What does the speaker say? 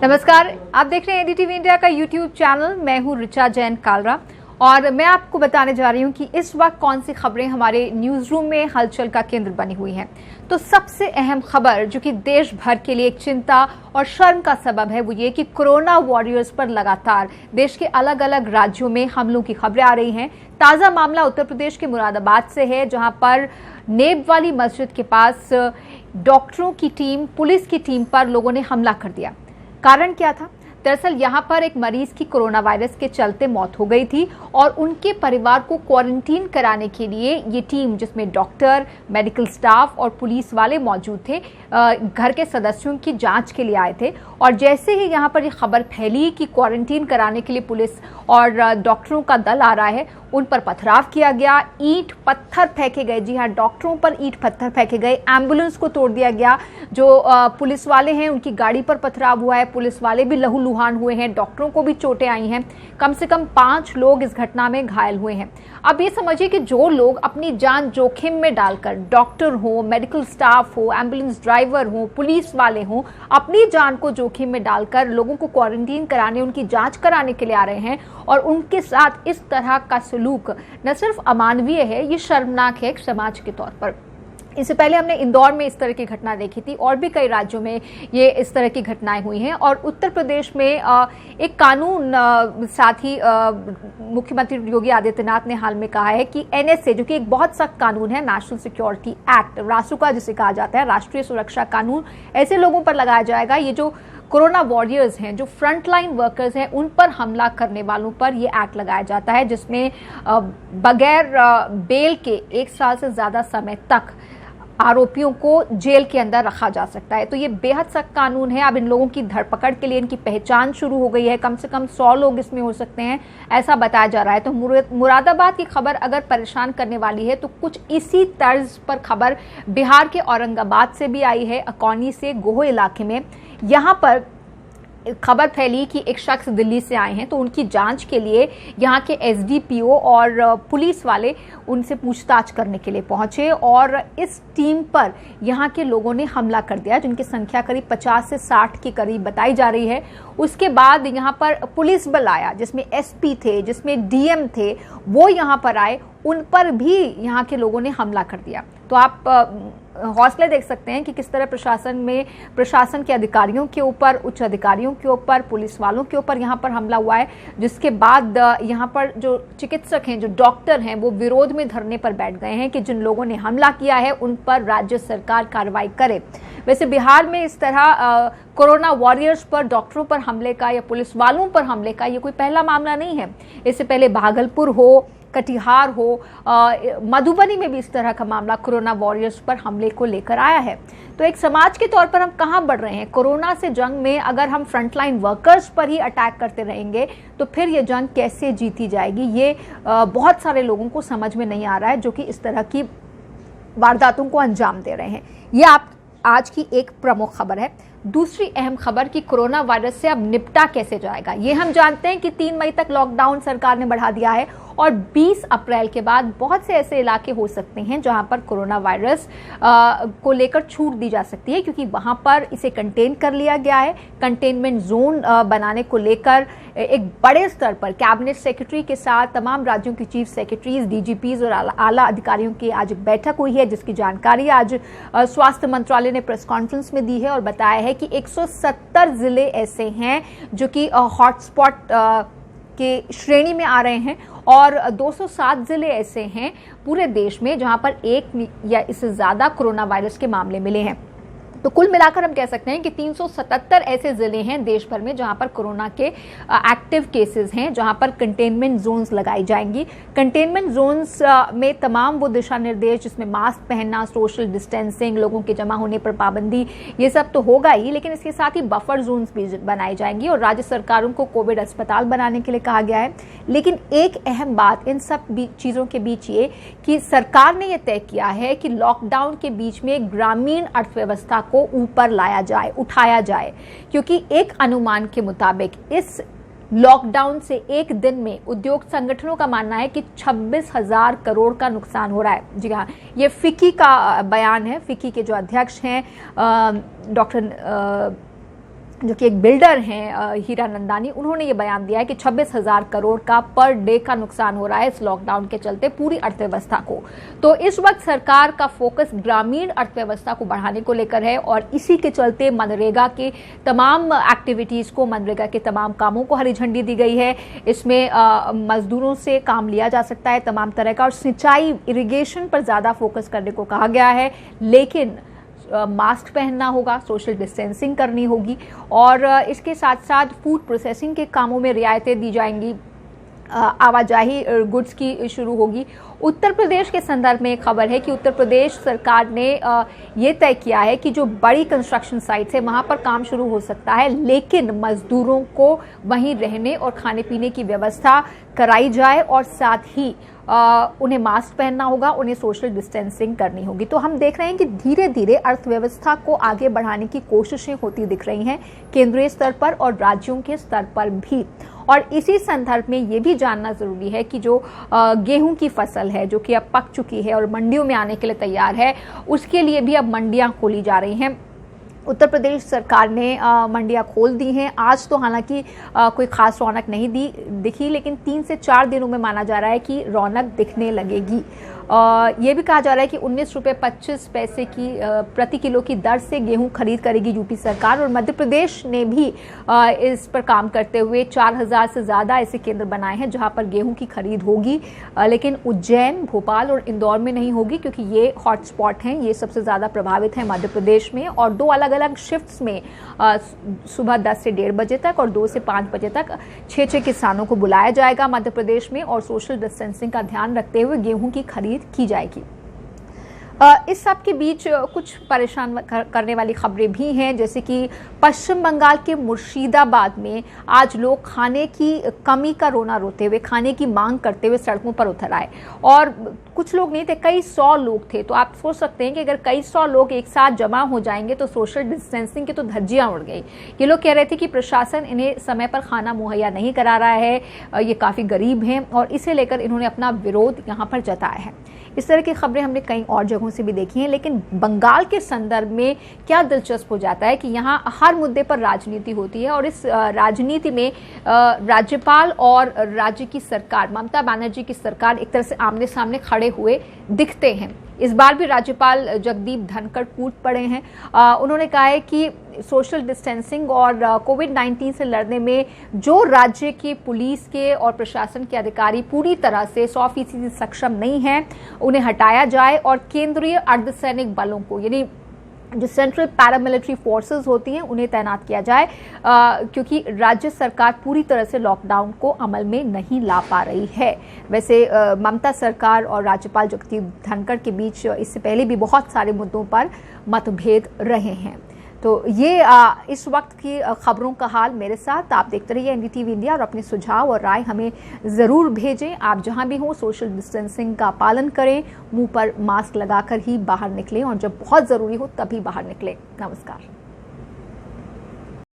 नमस्कार, आप देख रहे हैं एनडीटीवी इंडिया का यूट्यूब चैनल। मैं हूं ऋचा जैन कालरा और मैं आपको बताने जा रही हूं कि इस वक्त कौन सी खबरें हमारे न्यूज रूम में हलचल का केंद्र बनी हुई हैं। तो सबसे अहम खबर जो कि देश भर के लिए एक चिंता और शर्म का सबब है वो ये कि कोरोना वॉरियर्स पर लगातार देश के अलग अलग राज्यों में हमलों की खबरें आ रही हैं। ताजा मामला उत्तर प्रदेश के मुरादाबाद से है, जहां पर नेब वाली मस्जिद के पास डॉक्टरों की टीम, पुलिस की टीम पर लोगों ने हमला कर दिया। कारण क्या था? दरअसल यहां पर एक मरीज की कोरोना वायरस के चलते मौत हो गई थी और उनके परिवार को क्वारंटीन कराने के लिए ये टीम, जिसमें डॉक्टर, मेडिकल स्टाफ और पुलिस वाले मौजूद थे, घर के सदस्यों की जांच के लिए आए थे। और जैसे ही यहां पर ये खबर फैली कि क्वारंटीन कराने के लिए पुलिस और डॉक्टरों का दल आ रहा है, उन पर पथराव किया गया, ईंट पत्थर फेंके गए। जी हाँ, डॉक्टरों पर ईंट पत्थर फेंके गए, एम्बुलेंस को तोड़ दिया गया। जो पुलिस वाले हैं उनकी गाड़ी पर पथराव हुआ है, पुलिस वाले भी लहूलुहान हुए हैं, डॉक्टरों को भी चोटें आई हैं। कम से कम 5 लोग इस घटना में घायल हुए हैं। अब ये समझिए कि जो लोग अपनी जान जोखिम में डालकर, डॉक्टर हो, मेडिकल स्टाफ हो, एम्बुलेंस ड्राइवर हो, पुलिस वाले हो, अपनी जान को जोखिम में डालकर लोगों को क्वारंटीन कराने, उनकी जांच कराने के लिए आ रहे हैं और उनके साथ इस तरह का सलूक न सिर्फ अमानवीय है, ये शर्मनाक है समाज के तौर पर। इससे पहले हमने इंदौर में इस तरह की घटना देखी थी और भी कई राज्यों में ये इस तरह की घटनाएं हुई हैं। और उत्तर प्रदेश में एक कानून, साथ ही मुख्यमंत्री योगी आदित्यनाथ ने हाल में कहा है कि एनएसए, जो कि एक बहुत सख्त कानून है, नेशनल सिक्योरिटी एक्ट, रासुका जिसे कहा जाता है, राष्ट्रीय सुरक्षा कानून, ऐसे लोगों पर लगाया जाएगा। ये जो कोरोना वॉरियर्स हैं, जो फ्रंटलाइन वर्कर्स हैं, उन पर हमला करने वालों पर यह एक्ट लगाया जाता है, जिसमें बगैर बेल के 1 साल से ज्यादा समय तक आरोपियों को जेल के अंदर रखा जा सकता है। तो ये बेहद सख्त कानून है। अब इन लोगों की धरपकड़ के लिए इनकी पहचान शुरू हो गई है। कम से कम 100 लोग इसमें हो सकते हैं, ऐसा बताया जा रहा है। तो मुरादाबाद की खबर अगर परेशान करने वाली है तो कुछ इसी तर्ज पर खबर बिहार के औरंगाबाद से भी आई है, अकौनी से, गोह इलाके में। यहाँ पर खबर फैली कि एक शख्स दिल्ली से आए हैं, तो उनकी जांच के लिए यहाँ के एसडीपीओ और पुलिस वाले उनसे पूछताछ करने के लिए पहुंचे और इस टीम पर यहाँ के लोगों ने हमला कर दिया, जिनकी संख्या करीब 50 से 60 के करीब बताई जा रही है। उसके बाद यहाँ पर पुलिस बल आया, जिसमें एसपी थे, जिसमें डीएम थे, वो यहाँ पर आए, उन पर भी यहाँ के लोगों ने हमला कर दिया। तो आप हौसले देख सकते हैं कि किस तरह प्रशासन के अधिकारियों के ऊपर, उच्च अधिकारियों के ऊपर, पुलिस वालों के ऊपर यहाँ पर हमला हुआ है। जिसके बाद यहाँ पर जो चिकित्सक हैं, जो डॉक्टर हैं, वो विरोध में धरने पर बैठ गए हैं कि जिन लोगों ने हमला किया है उन पर राज्य सरकार कार्रवाई करे। वैसे बिहार में इस तरह कोरोना वॉरियर्स पर, डॉक्टरों पर हमले का या पुलिस वालों पर हमले का ये कोई पहला मामला नहीं है। इससे पहले भागलपुर हो, कटिहार हो, मधुबनी में भी इस तरह का मामला कोरोना वॉरियर्स पर हमले को लेकर आया है। तो एक समाज के तौर पर हम कहां बढ़ रहे हैं? कोरोना से जंग में अगर हम फ्रंटलाइन वर्कर्स पर ही अटैक करते रहेंगे तो फिर ये जंग कैसे जीती जाएगी? ये बहुत सारे लोगों को समझ में नहीं आ रहा है, जो कि इस तरह की वारदातों को अंजाम दे रहे हैं। ये आप आज की एक प्रमुख खबर है। दूसरी अहम खबर कि कोरोना वायरस से अब निपटा कैसे जाएगा। ये हम जानते हैं कि 3 मई तक लॉकडाउन सरकार ने बढ़ा दिया है और 20 अप्रैल के बाद बहुत से ऐसे इलाके हो सकते हैं जहां पर कोरोना वायरस को लेकर छूट दी जा सकती है, क्योंकि वहां पर इसे कंटेन कर लिया गया है। कंटेनमेंट जोन बनाने को लेकर एक बड़े स्तर पर कैबिनेट सेक्रेटरी के साथ तमाम राज्यों की चीफ सेक्रेटरीज, डीजीपीज और आला अधिकारियों की आज एक बैठक हुई है, जिसकी जानकारी आज स्वास्थ्य मंत्रालय ने प्रेस कॉन्फ्रेंस में दी है और बताया है कि 170 जिले ऐसे हैं जो कि हॉटस्पॉट के श्रेणी में आ रहे हैं और 207 जिले ऐसे हैं पूरे देश में जहां पर 1 या इससे ज्यादा कोरोना वायरस के मामले मिले हैं। तो कुल मिलाकर हम कह सकते हैं कि 377 ऐसे जिले हैं देश भर में जहां पर कोरोना के एक्टिव केसेस हैं, जहां पर कंटेनमेंट जोन्स लगाई जाएंगी। कंटेनमेंट जोन्स में तमाम वो दिशा निर्देश, जिसमें मास्क पहनना, सोशल डिस्टेंसिंग, लोगों के जमा होने पर पाबंदी, ये सब तो होगा ही, लेकिन इसके साथ ही बफर जोन्स भी बनाई जाएंगी और राज्य सरकारों को कोविड अस्पताल बनाने के लिए कहा गया है। लेकिन एक अहम बात इन सब चीजों के बीच ये कि सरकार ने यह तय किया है कि लॉकडाउन के बीच में ग्रामीण अर्थव्यवस्था को ऊपर लाया जाए, उठाया जाए, क्योंकि एक अनुमान के मुताबिक इस लॉकडाउन से एक दिन में उद्योग संगठनों का मानना है कि 26,000 करोड़ का नुकसान हो रहा है। जी हाँ, ये फिक्की का बयान है। फिक्की के जो अध्यक्ष हैं डॉक्टर जो कि एक बिल्डर हैं हीरा नंदानी, उन्होंने ये बयान दिया है कि 26,000 करोड़ का पर डे का नुकसान हो रहा है इस लॉकडाउन के चलते पूरी अर्थव्यवस्था को। तो इस वक्त सरकार का फोकस ग्रामीण अर्थव्यवस्था को बढ़ाने को लेकर है और इसी के चलते मनरेगा के तमाम एक्टिविटीज को, मनरेगा के तमाम कामों को हरी झंडी दी गई है। इसमें मजदूरों से काम लिया जा सकता है तमाम तरह का, और सिंचाई, इरिगेशन पर ज्यादा फोकस करने को कहा गया है, लेकिन मास्क पहनना होगा, सोशल डिस्टेंसिंग करनी होगी और इसके साथ साथ फूड प्रोसेसिंग के कामों में रियायतें दी जाएंगी, आवाजाही गुड्स की शुरू होगी। उत्तर प्रदेश के संदर्भ में एक खबर है कि उत्तर प्रदेश सरकार ने ये तय किया है कि जो बड़ी कंस्ट्रक्शन साइट्स है वहां पर काम शुरू हो सकता है, लेकिन मजदूरों को वहीं रहने और खाने पीने की व्यवस्था कराई जाए और साथ ही उन्हें मास्क पहनना होगा, उन्हें सोशल डिस्टेंसिंग करनी होगी। तो हम देख रहे हैं कि धीरे धीरे अर्थव्यवस्था को आगे बढ़ाने की कोशिशें होती दिख रही हैं केंद्रीय स्तर पर और राज्यों के स्तर पर भी। और इसी संदर्भ में ये भी जानना जरूरी है कि जो गेहूं की फसल है जो कि अब पक चुकी है और मंडियों में आने के लिए तैयार है, उसके लिए भी अब मंडियां खोली जा रही हैं। उत्तर प्रदेश सरकार ने मंडियां खोल दी हैं। आज तो हालांकि कोई खास रौनक नहीं दिखी, लेकिन 3 से 4 दिनों में माना जा रहा है कि रौनक दिखने लगेगी। ये भी कहा जा रहा है कि 19 रुपये 25 पैसे की प्रति किलो की दर से गेहूं खरीद करेगी यूपी सरकार। और मध्य प्रदेश ने भी इस पर काम करते हुए 4,000 से ज़्यादा ऐसे केंद्र बनाए हैं जहां पर गेहूं की खरीद होगी, लेकिन उज्जैन, भोपाल और इंदौर में नहीं होगी क्योंकि ये हॉटस्पॉट हैं, ये सबसे ज़्यादा प्रभावित हैं मध्य प्रदेश में। और 2 अलग अलग शिफ्ट्स में सुबह 10 से 1:30 बजे तक और 2 से 5 बजे तक 6 किसानों को बुलाया जाएगा मध्य प्रदेश में और सोशल डिस्टेंसिंग का ध्यान रखते हुए गेहूं की खरीद की जाएगी। इस सब के बीच कुछ परेशान करने वाली खबरें भी हैं, जैसे कि पश्चिम बंगाल के मुर्शिदाबाद में आज लोग खाने की कमी का रोना रोते हुए, खाने की मांग करते हुए सड़कों पर उतर आए। और कुछ लोग नहीं थे, कई 100 लोग थे। तो आप सोच सकते हैं कि अगर कई 100 लोग एक साथ जमा हो जाएंगे तो सोशल डिस्टेंसिंग की तो धज्जियां उड़ गई। ये लोग कह रहे थे कि प्रशासन इन्हें समय पर खाना मुहैया नहीं करा रहा है, ये काफ़ी गरीब हैं और इसे लेकर इन्होंने अपना विरोध यहाँ पर जताया है। इस तरह की खबरें हमने कई और जगहों से भी देखी हैं, लेकिन बंगाल के संदर्भ में क्या दिलचस्प हो जाता है कि यहाँ हर मुद्दे पर राजनीति होती है और इस राजनीति में राज्यपाल और राज्य की सरकार, ममता बनर्जी की सरकार एक तरह से आमने सामने खड़े हुए दिखते हैं। इस बार भी राज्यपाल जगदीप धनखड़ कूद पड़े हैं। उन्होंने कहा है कि सोशल डिस्टेंसिंग और कोविड-19 से लड़ने में जो राज्य के पुलिस के और प्रशासन के अधिकारी पूरी तरह से 100% सक्षम नहीं हैं, उन्हें हटाया जाए और केंद्रीय अर्धसैनिक बलों को, यानी जो सेंट्रल पैरामिलिट्री फोर्सेस होती हैं, उन्हें तैनात किया जाए, क्योंकि राज्य सरकार पूरी तरह से लॉकडाउन को अमल में नहीं ला पा रही है। वैसे ममता सरकार और राज्यपाल जगदीप धनखड़ के बीच इससे पहले भी बहुत सारे मुद्दों पर मतभेद रहे हैं। तो ये इस वक्त की खबरों का हाल मेरे साथ। आप देखते रहिए एनडीटीवी इंडिया और अपने सुझाव और राय हमें ज़रूर भेजें। आप जहां भी हों सोशल डिस्टेंसिंग का पालन करें, मुंह पर मास्क लगाकर ही बाहर निकलें और जब बहुत ज़रूरी हो तभी बाहर निकलें। नमस्कार।